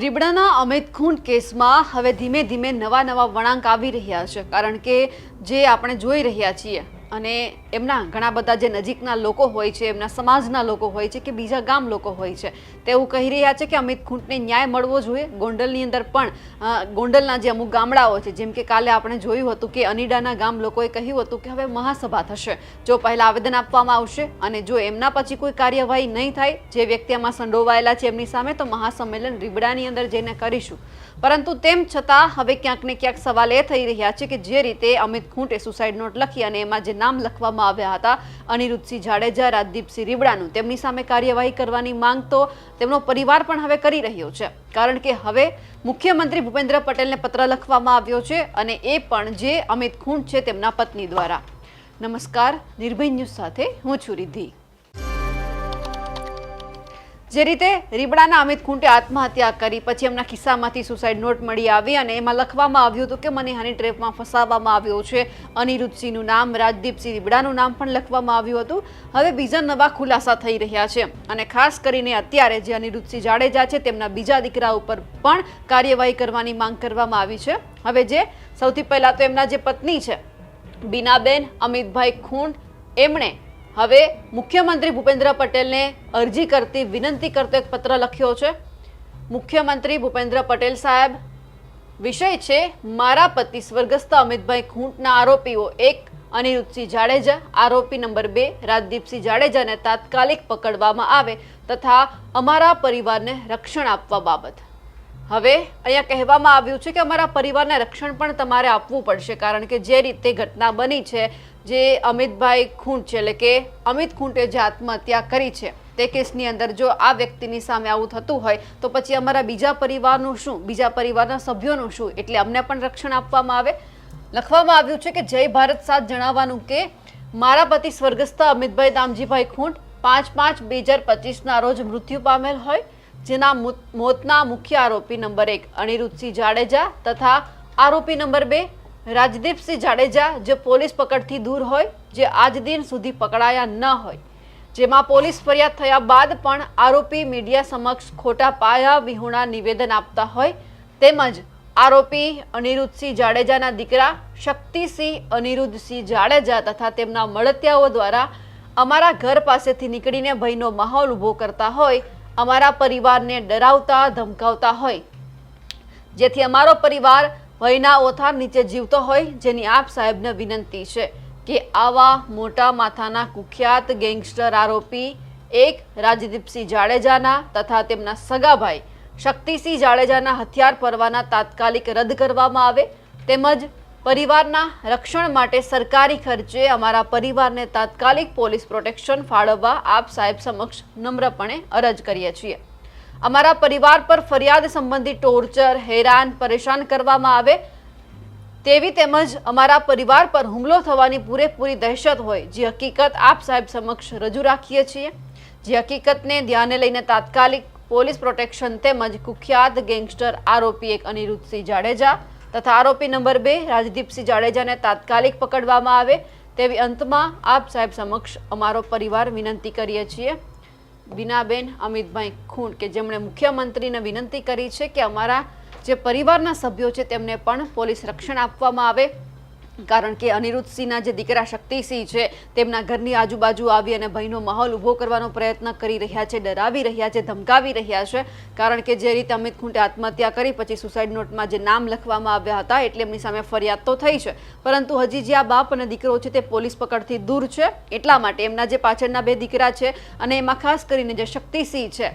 રીબડાના અમિત ખૂંટ કેસમાં હવે ધીમે ધીમે નવા વળાંક આવી રહ્યા છે, કારણ કે જે આપણે જોઈ રહ્યા છીએ અને એમના ઘણા બધા જે નજીકના લોકો હોય છે, એમના સમાજના લોકો હોય છે કે બીજા ગામ લોકો હોય છે, તેવું કહી રહ્યા છે કે અમિત ખૂંટને ન્યાય મળવો જોઈએ। ગોંડલની અંદર પણ ગોંડલના જે અમુક ગામડાઓ છે, જેમ કે કાલે આપણે જોયું હતું કે અનીડાના ગામ લોકોએ કહ્યું હતું કે હવે મહાસભા થશે, જો પહેલા આવેદન આપવામાં આવશે અને જો એમના પછી કોઈ કાર્યવાહી નહીં થાય, જે વ્યક્તિ આમાં સંડોવાયેલા છે એમની સામે, તો મહાસંમેલન રીબડાની અંદર જઈને કરીશું। પરંતુ તેમ છતાં હવે ક્યાંક ને ક્યાંક સવાલ એ થઈ રહ્યા છે કે જે રીતે અમિત ખૂંટે સુસાઇડ નોટ લખી અને એમાં જે નામ લખવામાં આવ્યા હતા અનિરુદ્ધસિંહ જાડેજા, રાજદીપસિંહ રીબડાનું, તેમની સામે કાર્યવાહી કરવાની માંગ તો તેમનો પરિવાર પણ હવે કરી રહ્યો છે, કારણ કે હવે મુખ્યમંત્રી ભૂપેન્દ્ર પટેલને પત્ર લખવામાં આવ્યો છે અને એ પણ જે અમિત ખૂંટ છે તેમના પત્ની દ્વારા। નમસ્કાર, નિર્ભય ન્યૂઝ સાથે હું છું રિદ્ધિ। જે રીતે રીબડાના અમિત ખૂંટે આત્મહત્યા કરી પછી એમના ખિસ્સામાંથી સુસાઇડ નોટ મળી આવી અને એમાં લખવામાં આવ્યું હતું કે મને હની ટ્રેપમાં ફસાવવામાં આવ્યો છે, અનિરુદ્ધસિંહનું નામ, રાજદીપસિંહ રીબડાનું નામ પણ લખવામાં આવ્યું હતું। હવે બીજા નવા ખુલાસા થઈ રહ્યા છે અને ખાસ કરીને અત્યારે જે અનિરુદ્ધસિંહ જાડેજા છે તેમના બીજા દીકરા ઉપર પણ કાર્યવાહી કરવાની માંગ કરવામાં આવી છે। હવે જે સૌથી પહેલા તો એમના જે પત્ની છે બીનાબેન અમિતભાઈ ખૂંટ, એમણે હવે મુખ્યમંત્રી ભૂપેન્દ્ર પટેલને અરજી કરતી વિનંતી કરતો એક પત્ર લખ્યો છે। મુખ્યમંત્રી ભૂપેન્દ્ર પટેલ સાહેબ, વિષય છે મારા પતિ સ્વર્ગસ્થ અમિતભાઈ ખૂંટના આરોપીઓ 1 અનિરુદ્ધસિંહ જાડેજા, આરોપી નંબર 2 રાજદીપસિંહ જાડેજાને તાત્કાલિક પકડવામાં આવે તથા અમારા પરિવારને રક્ષણ આપવા બાબત। હવે અહીંયા કહેવામાં આવ્યું છે કે અમારા પરિવારને રક્ષણ પણ તમારે આપવું પડશે, કારણ કે જે રીતે ઘટના બની છે, જે અમિતભાઈ ખૂંટ છે એટલે કે અમિત ખૂંટે જે આત્મહત્યા કરી છે તે કેસની અંદર જો આ વ્યક્તિની સામે આવું થતું હોય તો પછી અમારા બીજા પરિવારનું શું, બીજા પરિવારના સભ્યોનું શું? એટલે અમને પણ રક્ષણ આપવામાં આવે। લખવામાં આવ્યું છે કે જય ભારત સાથ જણાવવાનું કે મારા પતિ સ્વર્ગસ્થ અમિતભાઈ દામજીભાઈ ખૂંટ 5/5/2025ના રોજ મૃત્યુ પામેલ હોય, જેના મોતના મુખ્ય આરોપી નંબર 1 અનિરુદ્ધસિંહ જાડેજા તથા આરોપી નંબર 2 રાજદીપસિંહ જાડેજા જે પોલીસ પકડથી દૂર હોય, જે આજ દિન સુધી પકડાયા ન હોય, જેમાં પોલીસ ફરિયાદ થયા બાદ પણ આરોપી મીડિયા સમક્ષ ખોટા પાયા વિહોણા નિવેદન આપતા હોય, તેમજ આરોપી અનિરુદ્ધસિંહ જાડેજાના દીકરા શક્તિસિંહ અનિરુદ્ધસિંહ જાડેજા તથા તેમના મળતિયાઓ દ્વારા અમારા ઘર પાસેથી નીકળીને ભયનો માહોલ ઊભો કરતા હોય, અમારા પરિવારને ડરાવતા ધમકાવતા હોય, જેથી અમારો પરિવાર ભયના ઓથાર નીચે જીવતો હોય, જેની આપ સાહેબને વિનંતી છે કે આવા મોટા માથાના કુખ્યાત ગેંગસ્ટર આરોપી 1 રાજદીપસિંહ જાડેજાના તથા તેમના સગાભાઈ શક્તિસિંહ જાડેજાના હથિયાર પરવાના તાત્કાલિક રદ કરવામાં આવે, તેમજ પરિવારના રક્ષણ માટે સરકારી ખર્ચે અમારા પરિવારને તાત્કાલિક પોલીસ પ્રોટેક્શન ફાળવવા આપ સાહેબ સમક્ષ નમ્રપણે અરજ કરીએ છીએ। અમારા પરિવાર પર ફરિયાદ સંબંધી ટોર્ચર, હેરાન, પરેશાન કરવામાં આવે તેવી તેમજ અમારા પરિવાર પર હુમલો થવાની પૂરેપૂરી દહેશત હોય, જે હકીકત આપ સાહેબ સમક્ષ રજૂ રાખીએ છીએ, જે હકીકતને ધ્યાને લઈને તાત્કાલિક પોલીસ પ્રોટેક્શન તેમજ કુખ્યાત ગેંગસ્ટર આરોપી 1 અનિરુદ્ધસિંહ જાડેજા તથા આરોપી નંબર 2 રાજદીપસિંહ જાડેજાને તાત્કાલિક પકડવામાં આવે તેવી અંતમાં આપ સાહેબ સમક્ષ અમારો પરિવાર વિનંતી કરીએ છીએ। બીનાબેન અમિતભાઈ ખૂંટ કે જેમણે મુખ્યમંત્રીને વિનંતી કરી છે કે અમારા જે પરિવારના સભ્યો છે તેમને પણ પોલીસ રક્ષણ આપવામાં આવે, કારણ કે અનિરુદ્ધસિંહના જે દીકરા શક્તિસિંહ છે તેમના ઘરની આજુબાજુ આવી અને ભયનો માહોલ ઊભો કરવાનો પ્રયત્ન કરી રહ્યા છે, ડરાવી રહ્યા છે, ધમકાવી રહ્યા છે, કારણ કે જે રીતે અમિત ખૂંટે આત્મહત્યા કરી પછી સુસાઇડ નોટમાં જે નામ લખવામાં આવ્યા હતા એટલે એમની સામે ફરિયાદ તો થઈ છે, પરંતુ હજી જે આ બાપ અને દીકરો છે તે પોલીસ પકડથી દૂર છે, એટલા માટે એમના જે પાછળના 2 દીકરા છે અને એમાં ખાસ કરીને જે શક્તિસિંહ છે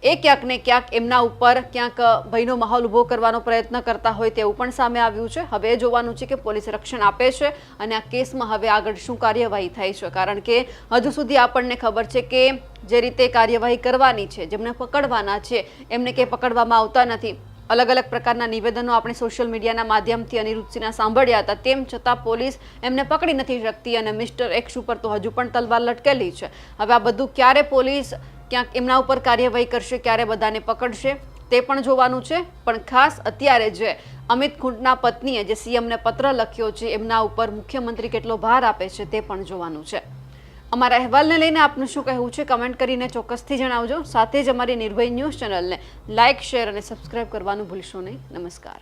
એ ક્યાંક ને ક્યાંક એમના ઉપર ક્યાંક ભયનો માહોલ ઊભો કરવાનો પ્રયત્ન કરતા હોય તેવું પણ સામે આવ્યું છે। હવે જોવાનું છે કે પોલીસ રક્ષણ આપે છે અને આ કેસમાં હવે આગળ શું કાર્યવાહી થાય છે, કારણ કે હજુ સુધી આપણને ખબર છે કે જે રીતે કાર્યવાહી કરવાની છે, જેમને પકડવાના છે એમને કંઈ પકડવામાં આવતા નથી। અલગ અલગ પ્રકારના નિવેદનો આપણે સોશિયલ મીડિયાના માધ્યમથી અનિરુદ્ધસિંહના સાંભળ્યા હતા, તેમ છતાં પોલીસ એમને પકડી નથી શકતી અને મિસ્ટર એક્સ ઉપર તો હજુ પણ તલવાર લટકેલી છે। હવે આ બધું ક્યારે પોલીસ ક્યાંક એમના ઉપર કાર્યવાહી કરશે, ક્યારે બધાને પકડશે તે પણ જોવાનું છે, પણ ખાસ અત્યારે જે અમિત ખૂંટના પત્નીએ જે સીએમને પત્ર લખ્યો છે એમના ઉપર મુખ્યમંત્રી કેટલો ભાર આપે છે તે પણ જોવાનું છે। અમારા અહેવાલને લઈને આપનું શું કહેવું છે કમેન્ટ કરીને ચોક્કસથી જણાવજો. સાથે જ અમારી નિર્ભય ન્યૂઝ ચેનલને લાઇક, શેર અને સબસ્ક્રાઇબ કરવાનું ભૂલશો નહીં. નમસ્કાર.